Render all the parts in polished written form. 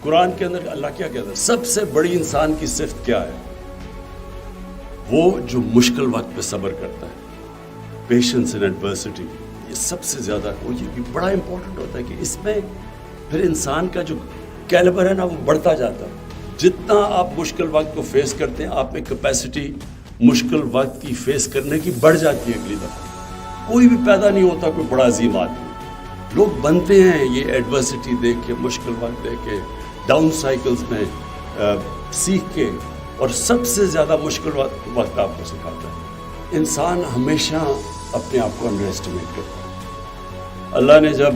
قرآن کے اندر اللہ کیا کہتا ہے؟ سب سے بڑی انسان کی صفت کیا ہے؟ وہ جو مشکل وقت پہ صبر کرتا ہے، پیشنس ان ایڈورسٹی. یہ سب سے زیادہ یہ بھی بڑا امپورٹنٹ ہوتا ہے کہ اس میں پھر انسان کا جو کیلیبر ہے نا وہ بڑھتا جاتا ہے. جتنا آپ مشکل وقت کو فیس کرتے ہیں آپ میں کیپیسٹی مشکل وقت کی فیس کرنے کی بڑھ جاتی ہے. اگلی دفعہ کوئی بھی پیدا نہیں ہوتا کوئی بڑا عظیم آدمی. لوگ بنتے ہیں یہ ایڈورسٹی دیکھ کے، مشکل وقت دیکھ کے، ڈاؤن سائیکلز میں سیکھ کے. اور سب سے زیادہ مشکل وقت آپ کو سکھاتا ہے. انسان ہمیشہ اپنے آپ کو انڈر ایسٹیمیٹ کرتا ہے. اللہ نے جب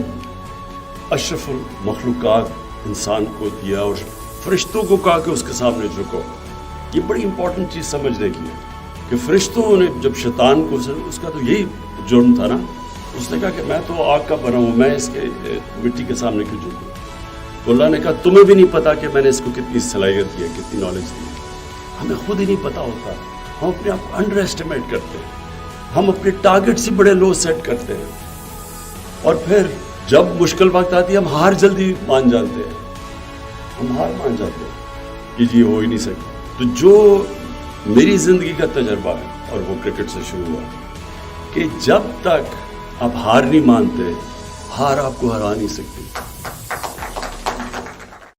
اشرف المخلوقات انسان کو دیا اور فرشتوں کو کہا کہ اس کے سامنے جھکو، یہ بڑی امپورٹنٹ چیز سمجھنے کی ہے کہ فرشتوں نے جب شیطان کو، اس کا تو یہی جرم تھا نا، اس نے کہا کہ میں تو آگ کا بنا ہوں، میں اس کے مٹی کے سامنے کیوں جھکوں؟ تو اللہ نے کہا تمہیں بھی نہیں پتا کہ میں نے اس کو کتنی صلاحیت دی ہے، کتنی نالج دی ہے. ہمیں خود ہی نہیں پتا ہوتا. ہم اپنے آپ کو انڈر ایسٹیمیٹ کرتے ہیں، ہم اپنے ٹارگٹ سے بڑے لو سیٹ کرتے ہیں، اور پھر جب مشکل وقت آتی ہے ہم ہار جلدی مان جاتے ہیں. ہم ہار مان جاتے ہیں کہ یہ ہو ہی نہیں سکتا. تو جو میری زندگی کا تجربہ ہے، اور وہ کرکٹ سے شروع ہوا، کہ جب تک آپ ہار نہیں مانتے، ہار آپ کو ہرا نہیں سکتی.